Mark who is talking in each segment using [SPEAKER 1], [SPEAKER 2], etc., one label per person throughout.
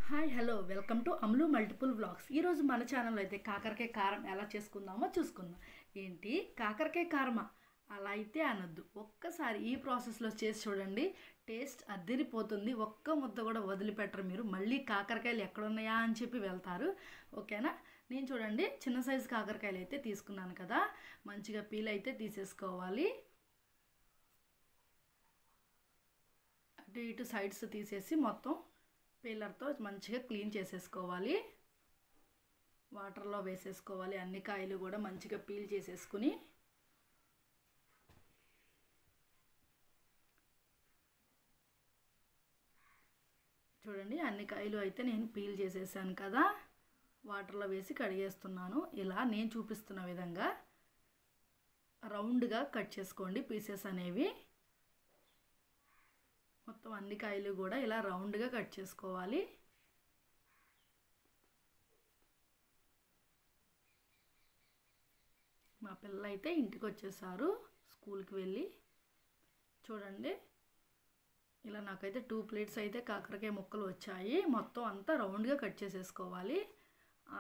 [SPEAKER 1] Hi hello welcome to అమ్లు multiple vlogs. ఈరోజు మన ఛానల్లో అయితే కాకరకాయ కారం ఎలా చేసుకుందామో చూసుకుందాం. ఏంటి కాకరకాయ కారమా? అలా అయితే అనొద్దు, ఒక్కసారి ఈ ప్రాసెస్లో చేసి చూడండి, టేస్ట్ అద్దరిపోతుంది. ఒక్క ముద్ద కూడా వదిలిపెట్టరు మీరు. మళ్ళీ కాకరకాయలు ఎక్కడున్నాయా అని చెప్పి వెళ్తారు. ఓకేనా? నేను చూడండి చిన్న సైజు కాకరకాయలు అయితే తీసుకున్నాను కదా, మంచిగా పీల్ అయితే తీసేసుకోవాలి. అటు ఇటు సైడ్స్ తీసేసి మొత్తం పీలర్తో మంచిగా క్లీన్ చేసేసుకోవాలి. వాటర్లో వేసేసుకోవాలి. అన్ని కాయలు కూడా మంచిగా పీల్ చేసేసుకుని చూడండి, అన్ని కాయలు అయితే నేను పీల్ చేసేసాను కదా, వాటర్లో వేసి కడిగేస్తున్నాను. ఇలా నేను చూపిస్తున్న విధంగా రౌండ్గా కట్ చేసుకోండి పీసెస్ అనేవి. మొత్తం అన్ని కాయలు కూడా ఇలా రౌండ్గా కట్ చేసుకోవాలి. మా పిల్లలు అయితే ఇంటికి వచ్చేసారు స్కూల్కి వెళ్ళి. చూడండి, ఇలా నాకైతే 2 ప్లేట్స్ అయితే కాకరకాయ ముక్కలు వచ్చాయి. మొత్తం అంతా రౌండ్గా కట్ చేసేసుకోవాలి.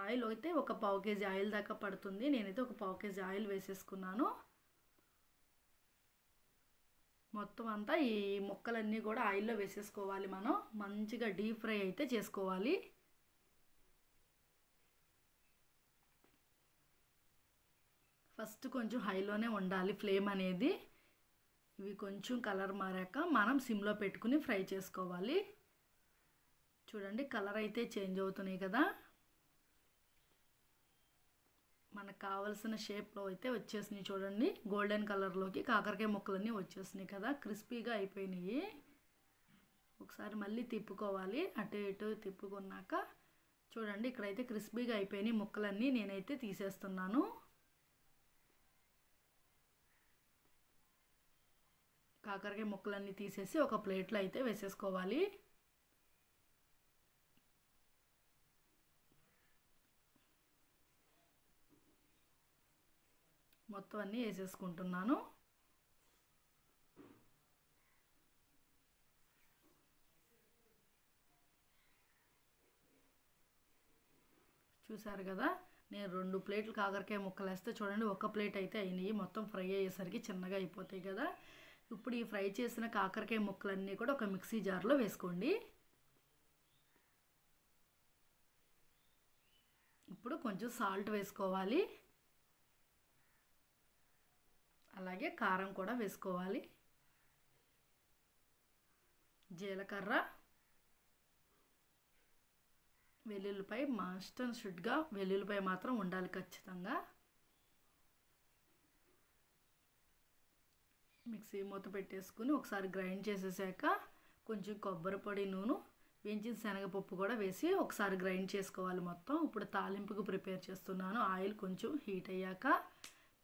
[SPEAKER 1] ఆయిల్ అయితే ఒక 1/2 కేజీ ఆయిల్ దాకా పడుతుంది. నేనైతే ఒక 1/2 కేజీ ఆయిల్ వేసేసుకున్నాను. మొత్తం అంతా ఈ ముక్కలన్నీ కూడా ఆయిల్లో వేసేసుకోవాలి. మనం మంచిగా డీప్ ఫ్రై అయితే చేసుకోవాలి. ఫస్ట్ కొంచెం హైలోనే ఉండాలి ఫ్లేమ్ అనేది. ఇవి కొంచెం కలర్ మారాక మనం సిమ్లో పెట్టుకుని ఫ్రై చేసుకోవాలి. చూడండి, కలర్ అయితే చేంజ్ అవుతున్నాయి కదా, మనకు కావలసిన షేప్లో అయితే వచ్చేసినాయి. చూడండి, గోల్డెన్ కలర్లోకి కాకరకాయ ముక్కలన్నీ వచ్చేసినాయి కదా, క్రిస్పీగా అయిపోయినాయి. ఒకసారి మళ్ళీ తిప్పుకోవాలి. అటు ఇటు తిప్పుకున్నాక చూడండి, ఇక్కడైతే క్రిస్పీగా అయిపోయినాయి ముక్కలన్నీ. నేనైతే తీసేస్తున్నాను. కాకరకాయ ముక్కలన్నీ తీసేసి ఒక ప్లేట్లో అయితే వేసేసుకోవాలి. మొత్తం అన్నీ వేసేసుకుంటున్నాను. చూసారు కదా, నేను 2 ప్లేట్లు కాకరకాయ ముక్కలు వేస్తే చూడండి, ఒక ప్లేట్ అయితే అయినాయి. మొత్తం ఫ్రై అయ్యేసరికి చిన్నగా అయిపోతాయి కదా. ఇప్పుడు ఈ ఫ్రై చేసిన కాకరకాయ ముక్కలన్నీ కూడా ఒక మిక్సీ జార్లో వేసుకోండి. ఇప్పుడు కొంచెం సాల్ట్ వేసుకోవాలి, అలాగే కారం కూడా వేసుకోవాలి. జీలకర్ర, వెల్లుల్లిపాయ, మస్ట్ అండ్ షుడ్గా వెల్లుల్లిపాయ మాత్రం ఉండాలి ఖచ్చితంగా. మిక్సీ మూత పెట్టేసుకుని ఒకసారి గ్రైండ్ చేసేసాక కొంచెం కొబ్బరి పొడి, నూనె, వేయించిన శనగపప్పు కూడా వేసి ఒకసారి గ్రైండ్ చేసుకోవాలి మొత్తం. ఇప్పుడు తాలింపుకు ప్రిపేర్ చేస్తున్నాను. ఆయిల్ కొంచెం హీట్ అయ్యాక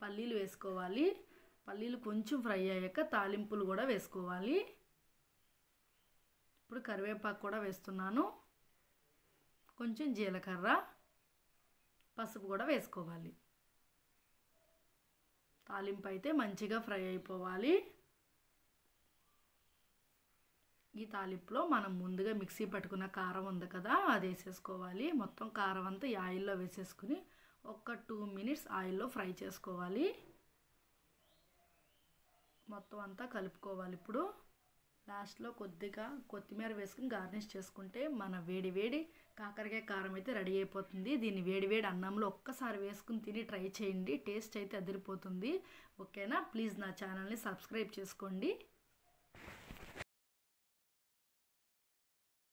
[SPEAKER 1] పల్లీలు వేసుకోవాలి. పల్లీలు కొంచెం ఫ్రై అయ్యాక తాలింపులు కూడా వేసుకోవాలి. ఇప్పుడు కరివేపాకు కూడా వేస్తున్నాను. కొంచెం జీలకర్ర, పసుపు కూడా వేసుకోవాలి. తాలింపు అయితే మంచిగా ఫ్రై అయిపోవాలి. ఈ తాలింపులో మనం ముందుగా మిక్సీ పట్టుకున్న కారం ఉంది కదా, అది వేసేసుకోవాలి. మొత్తం కారం అంతా ఈ ఆయిల్లో వేసేసుకుని ఒక 2 మినిట్స్ ఆయిల్లో ఫ్రై చేసుకోవాలి. మొత్తం అంతా కలుపుకోవాలి. ఇప్పుడు లాస్ట్లో కొద్దిగా కొత్తిమీర వేసుకుని గార్నిష్ చేసుకుంటే మన వేడి వేడి కాకరకాయ కారం అయితే రెడీ అయిపోతుంది. దీన్ని వేడి వేడి అన్నంలో ఒక్కసారి వేసుకుని తిని ట్రై చేయండి, టేస్ట్ అయితే అదిరిపోతుంది. ఓకేనా? ప్లీజ్ నా ఛానల్ని సబ్స్క్రైబ్ చేసుకోండి.